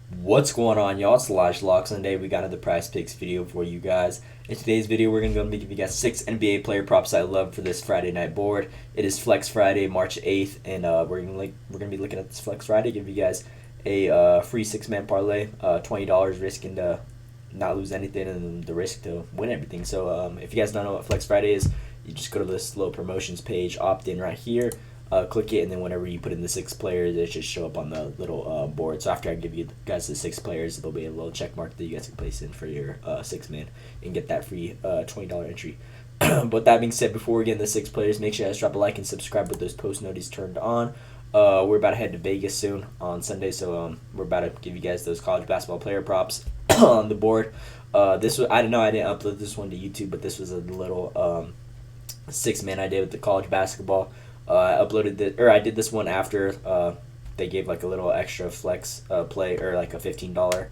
What's going on, y'all? It's Elijah Locks, and today we got another Prize Picks video for you guys. In today's video, we're going to be giving you guys 6 NBA player props I love for this Friday night board. It is Flex Friday, March 8th, and we're gonna be looking at this Flex Friday, give you guys a free 6-man parlay, $20 risking to not lose anything and the risk to win everything. So if you guys don't know what Flex Friday is, you just go to this little promotions page, opt in right here. Click it, and then whenever you put in the 6 players, it should show up on the little board. So after I give you guys the 6 players, there'll be a little check mark that you guys can place in for your 6-man and get that free $20 entry. But that being said, before we get into the 6 players, make sure you guys drop a like and subscribe with those post notices turned on. We're about to head to Vegas soon on Sunday, so we're about to give you guys those college basketball player props on the board. This was, I didn't know, I didn't upload this one to YouTube, but this was a little 6-man I did with the college basketball. I did this one after they gave like a little extra flex play, or like a $15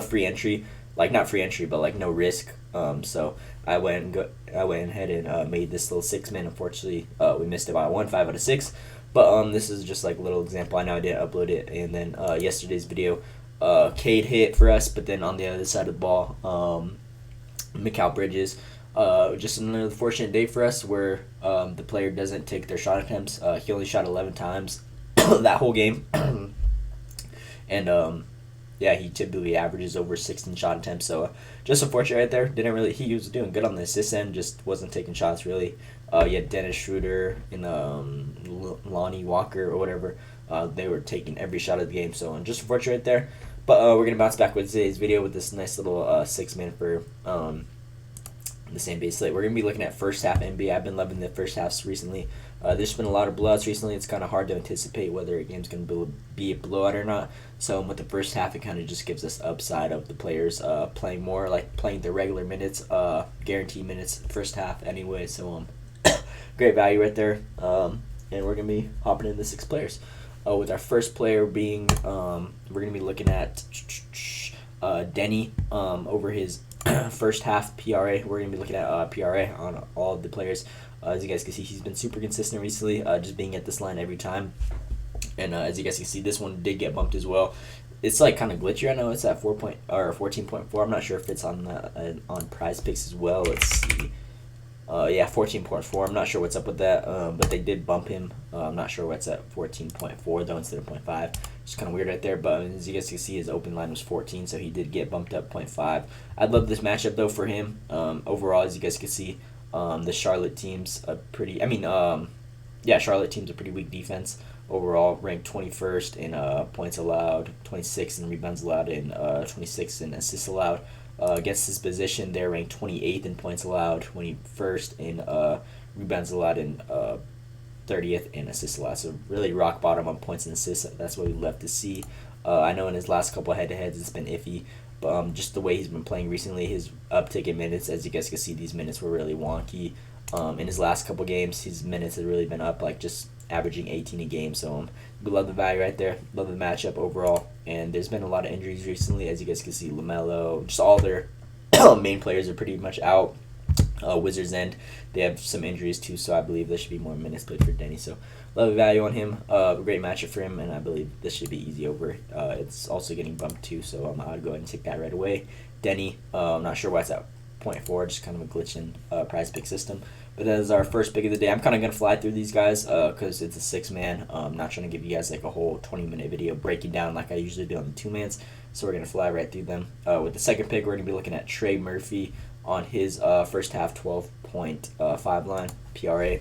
free entry, like not free entry but like no risk. So I went ahead and made this little 6-man. Unfortunately, we missed it by 5 out of 6. But this is just like a little example. I know I didn't upload it, and then yesterday's video, Cade hit for us, but then on the other side of the ball, Mikal Bridges. Just another fortunate day for us where the player doesn't take their shot attempts. He only shot 11 times that whole game. And yeah, he typically averages over 16 shot attempts. So just unfortunate right there. He was doing good on the assist end, just wasn't taking shots really. You had Dennis Schroeder and Lonnie Walker or whatever. They were taking every shot of the game. So just unfortunate right there. But we're going to bounce back with today's video with this nice little 6-man for the same base slate. We're going to be looking at first half NBA. I've been loving the first halves recently. There's been a lot of blowouts recently. It's kind of hard to anticipate whether a game's going to be a blowout or not. So with the first half, it kind of just gives us upside of the players playing more, like playing their regular minutes, guaranteed minutes first half anyway. So great value right there. And we're going to be hopping into the 6 players. With our first player being, we're going to be looking at Denny over his first half PRA. We're going to be looking at PRA on all of the players. As you guys can see, he's been super consistent recently, just being at this line every time. And as you guys can see, this one did get bumped as well. It's like kind of glitchy. I know it's at 14.4. I'm not sure if it's on Prize Picks as well. Let's see. Yeah, 14.4. I'm not sure what's up with that, but they did bump him. I'm not sure what's at 14.4 though instead of 0.5. It's kind of weird right there, but as you guys can see, his open line was 14, so he did get bumped up 0.5. I'd love this matchup though for him. Overall, as you guys can see, the Charlotte team's Charlotte team's a pretty weak defense. Overall, ranked 21st in points allowed, 26th in rebounds allowed, and 26th in assists allowed. Against his position, they're ranked 28th in points allowed, 21st in rebounds allowed, and 30th in assists allowed. So really rock bottom on points and assists. That's what we love to see. I know in his last couple head-to-heads it's been iffy, but just the way he's been playing recently, his uptick in minutes, as you guys can see, these minutes were really wonky. In his last couple games, his minutes have really been up, like just averaging 18 a game. So we love the value right there. Love the matchup overall. And there's been a lot of injuries recently, as you guys can see. LaMelo, just all their main players are pretty much out. Wizards end, they have some injuries too, so I believe there should be more minutes played for Denny. So love the value on him. Great matchup for him, and I believe this should be easy over. It's also getting bumped too, so I'll go ahead and take that right away. Denny, I'm not sure why it's at 0.4, just kind of a glitch in Prize Pick system. But that is our first pick of the day. I'm kind of going to fly through these guys because it's a 6-man. I'm not trying to give you guys like a whole 20-minute video breaking down like I usually do on the 2-mans. So we're going to fly right through them. With the second pick, we're going to be looking at Trey Murphy on his first half 12.5 line PRA.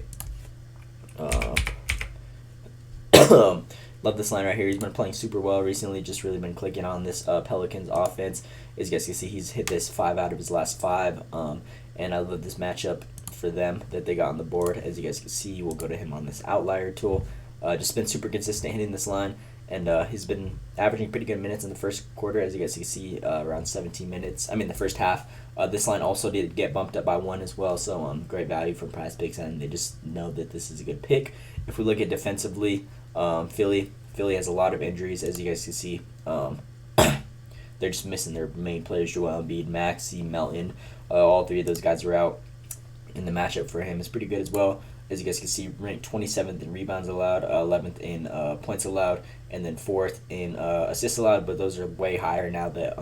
Love this line right here. He's been playing super well recently. Just really been clicking on this Pelicans offense. As you guys can see, he's hit this 5 out of his last 5. And I love this matchup for them that they got on the board. As you guys can see, we'll go to him on this outlier tool. Just been super consistent hitting this line. And he's been averaging pretty good minutes in the first quarter, as you guys can see, around 17 minutes. The first half. This line also did get bumped up by 1 as well, so great value from Prize Picks, and they just know that this is a good pick. If we look at defensively, Philly has a lot of injuries, as you guys can see. They're just missing their main players, Joel Embiid, Maxey, Melton. All 3 of those guys are out. And the matchup for him is pretty good as well. as you guys can see, ranked 27th in rebounds allowed, 11th in points allowed, and then 4th in assists allowed. But those are way higher now that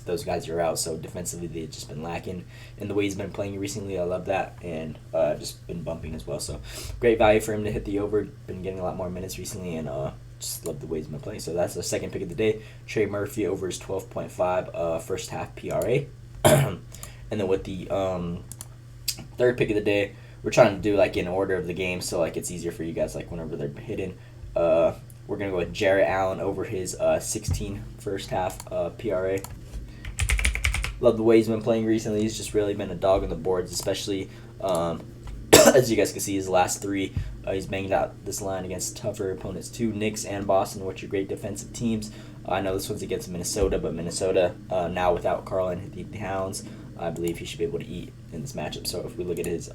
those guys are out. So defensively, they've just been lacking. And the way he's been playing recently, I love that. And just been bumping as well. So great value for him to hit the over. Been getting a lot more minutes recently, and just love the way he's been playing. So that's the second pick of the day. Trey Murphy over his 12.5 first half PRA. And then with the third pick of the day, we're trying to do like in order of the game, so like it's easier for you guys like whenever they're hidden. We're gonna go with Jarrett Allen over his 16 first half PRA. Love the way he's been playing recently. He's just really been a dog on the boards, especially as you guys can see his last three. He's banged out this line against tougher opponents too, Knicks and Boston, which are great defensive teams. I know this one's against Minnesota, but Minnesota now without Karl and the Hounds, I believe he should be able to eat in this matchup. So if we look at his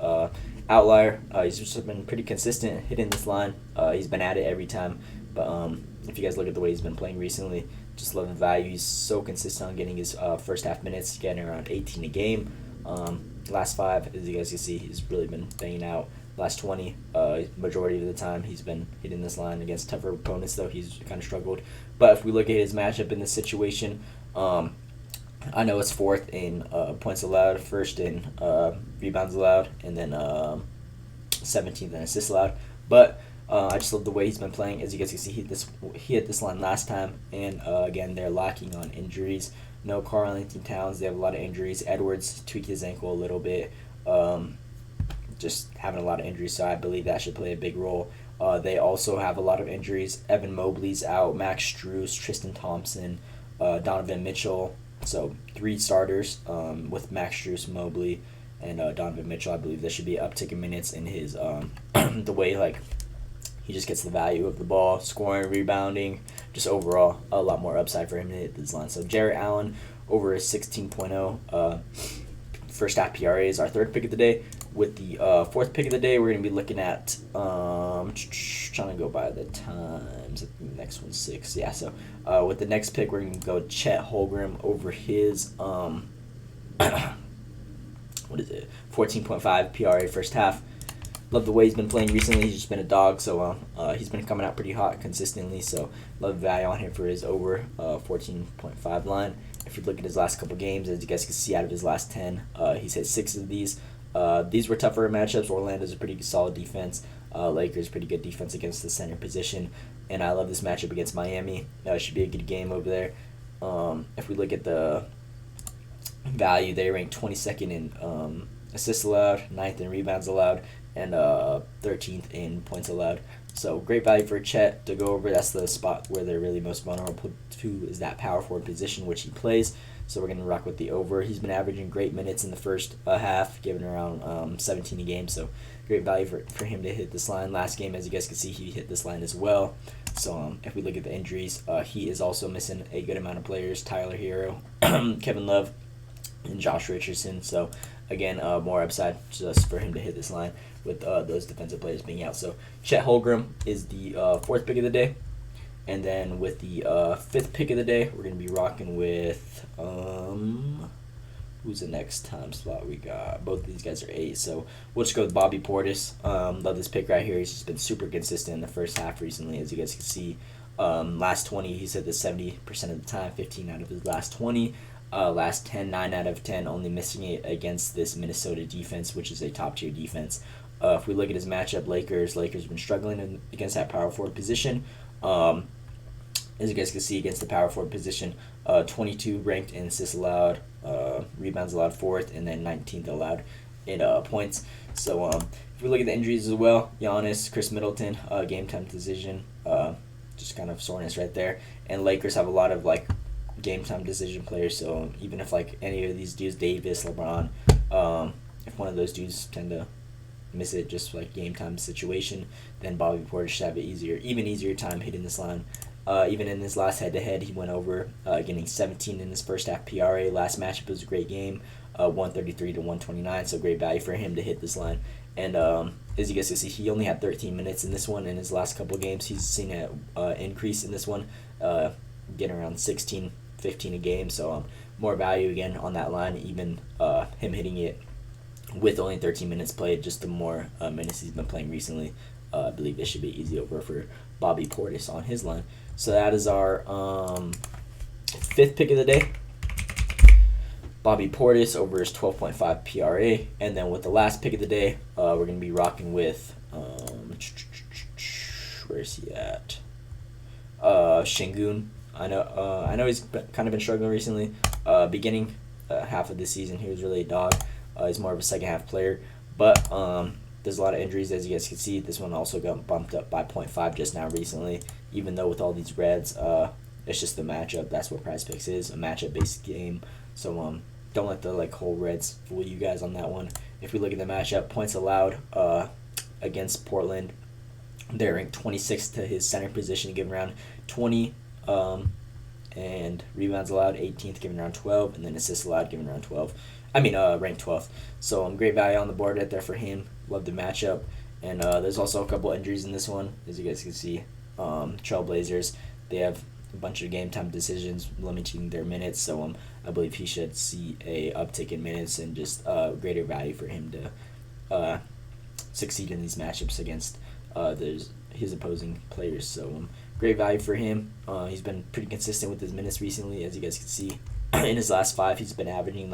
outlier, he's just been pretty consistent hitting this line. He's been at it every time. But if you guys look at the way he's been playing recently, just love the value. He's so consistent on getting his first half minutes, getting around 18 a game. Last 5, as you guys can see, he's really been banging out. Last 20, majority of the time, he's been hitting this line against tougher opponents, though he's kind of struggled. But if we look at his matchup in this situation, I know it's 4th in points allowed, 1st in rebounds allowed, and then 17th in assists allowed. But I just love the way he's been playing. As you guys can see, he hit this line last time, and again, they're lacking on injuries. No Karl Towns, they have a lot of injuries. Edwards tweaked his ankle a little bit, just having a lot of injuries, so I believe that should play a big role. They also have a lot of injuries. Evan Mobley's out, Max Strus, Tristan Thompson, Donovan Mitchell. So 3 starters with Max Strus, Mobley, and Donovan Mitchell. I believe there should be an uptick in minutes in his the way like he just gets the value of the ball, scoring, rebounding, just overall a lot more upside for him to hit this line. So Jarrett Allen over his 16.0 first half PRA is our third pick of the day. With the fourth pick of the day, we're going to be looking at trying to go by the times. I think the next one's 6. Yeah, so with the next pick, we're going to go Chet Holmgren over his what is it? 14.5 PRA first half. Love the way he's been playing recently. He's just been a dog, so he's been coming out pretty hot consistently. So love value on him for his over 14.5 line. If you look at his last couple games, as you guys can see, out of his last 10, he's hit 6 of these. These were tougher matchups. Orlando's a pretty solid defense. Lakers pretty good defense against the center position, and I love this matchup against Miami. It should be a good game over there. If we look at the value, they ranked 22nd in assists allowed, 9th in rebounds allowed, and 13th in points allowed. So great value for Chet to go over. That's the spot where they're really most vulnerable to, is that power forward position, which he plays. So we're going to rock with the over. He's been averaging great minutes in the first half, giving around 17 a game. So great value for him to hit this line. Last game, as you guys can see, he hit this line as well. So if we look at the injuries, he is also missing a good amount of players. Tyler Hero, Kevin Love, and Josh Richardson. So again, more upside just for him to hit this line with those defensive players being out. So Chet Holmgren is the fourth pick of the day. And then with the fifth pick of the day, we're going to be rocking with, who's the next time slot we got? Both of these guys are 8, so we'll just go with Bobby Portis. Love this pick right here. He's just been super consistent in the first half recently, as you guys can see. Last 20, he's hit this 70% of the time, 15 out of his last 20. Last 10, 9 out of 10, only missing it against this Minnesota defense, which is a top-tier defense. If we look at his matchup, Lakers have been struggling against that power forward position. As you guys can see, against the power forward position, 22 ranked in assists allowed, rebounds allowed 4th, and then 19th allowed in points. So if we look at the injuries as well, Giannis, Chris Middleton, game time decision, just kind of soreness right there. And Lakers have a lot of like game time decision players. So even if like any of these dudes, Davis, LeBron, if one of those dudes tend to miss it, just like game time situation, then Bobby Portis should have an even easier time hitting this line. Even in his last head-to-head, he went over, getting 17 in his first half PRA. Last matchup was a great game, 133 to 129, so great value for him to hit this line. And as you guys can see, he only had 13 minutes in this one. In his last couple of games, he's seen an increase in this one, getting around 16, 15 a game. So more value again on that line, even him hitting it with only 13 minutes played, just the more minutes he's been playing recently, I believe this should be easy over for Bobby Portis on his line. So that is our fifth pick of the day. Bobby Portis over his 12.5 PRA. And then with the last pick of the day, we're going to be rocking with, where's he at? Şengün. I know he's kind of been struggling recently. Beginning half of the season, he was really a dog. He's more of a second half player. But there's a lot of injuries, as you guys can see. This one also got bumped up by 0.5 just now recently. Even though with all these reds, it's just the matchup. That's what Prize Picks is, a matchup-based game. So don't let the whole reds fool you guys on that one. If we look at the matchup, points allowed against Portland, they're ranked 26th to his center position, giving around 20, and rebounds allowed 18th, giving around 12, and then assists allowed, giving around 12. Ranked 12th. So great value on the board right there for him. Love the matchup. And there's also a couple injuries in this one, as you guys can see. Trailblazers, they have a bunch of game time decisions limiting their minutes, so I believe he should see a uptick in minutes and just greater value for him to succeed in these matchups against his opposing players. So great value for him. He's been pretty consistent with his minutes recently, as you guys can see. In his last 5, he's been averaging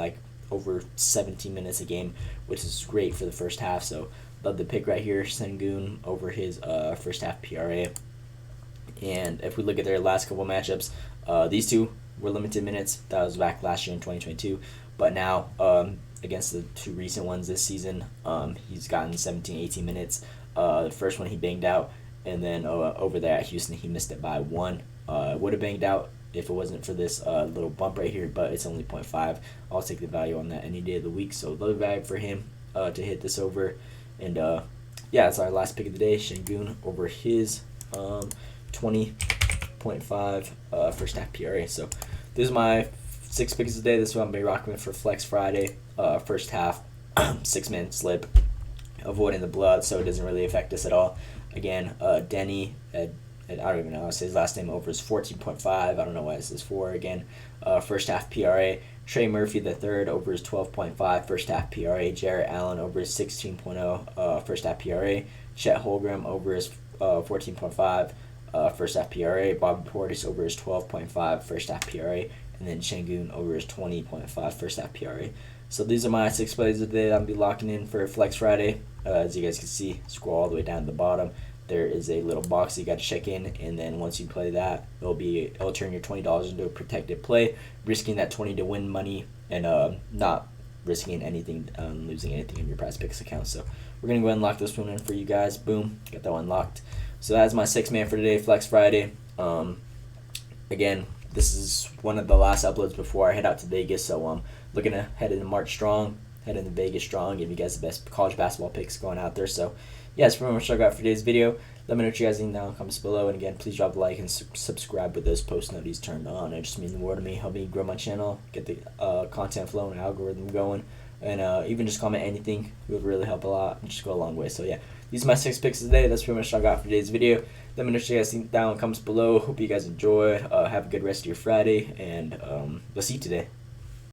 over 17 minutes a game, which is great for the first half. So love the pick right here, Şengün over his first half PRA. And if we look at their last couple matchups, these two were limited minutes. That was back last year in 2022. But now, against the two recent ones this season, he's gotten 17, 18 minutes. The first one he banged out, and then over there at Houston, he missed it by 1. Would have banged out if it wasn't for this little bump right here, but it's only 0.5. I'll take the value on that any day of the week. So low value for him to hit this over. And that's our last pick of the day, Şengün over his 20.5 first half PRA. So this is my 6 picks of the day. This is what I'm going to be rocking with for Flex Friday. First half, 6-man slip, avoiding the blood, so it doesn't really affect us at all. Again, Denny, I don't even know how to say his last name, over his 14.5. I don't know why this is 4 again. First half PRA. Trey Murphy III over his 12.5 first half PRA. Jarrett Allen over his 16.0 first half PRA. Chet Holmgren over his 14.5 first half PRA. Bobby Portis over his 12.5 first half PRA. And then Şengün over his 20.5 first half PRA. So these are my 6 plays of the day that I'll be locking in for Flex Friday. As you guys can see, scroll all the way down to the bottom. There is a little box that you got to check in, and then once you play that, it'll turn your $20 into a protected play, risking that 20 to win money and not risking anything, losing anything in your Prize Picks account. So we're gonna go ahead and lock this one in for you guys. Boom, got that one locked. So that's my 6-man for today, Flex Friday. Again, this is one of the last uploads before I head out to Vegas, so looking to head into March strong, head into Vegas strong, give you guys the best college basketball picks going out there. So yeah, that's pretty much what I got for today's video. Let me know what you guys think down in the comments below. And again, please drop a like and subscribe with those post notifications turned on. It just means the world to me. Help me grow my channel, get the content flow and algorithm going. And even just comment anything. It would really help a lot and just go a long way. So yeah, these are my 6 picks today. That's pretty much what I got for today's video. Let me know what you guys think down in the comments below. Hope you guys enjoy. Have a good rest of your Friday. And we'll see you today.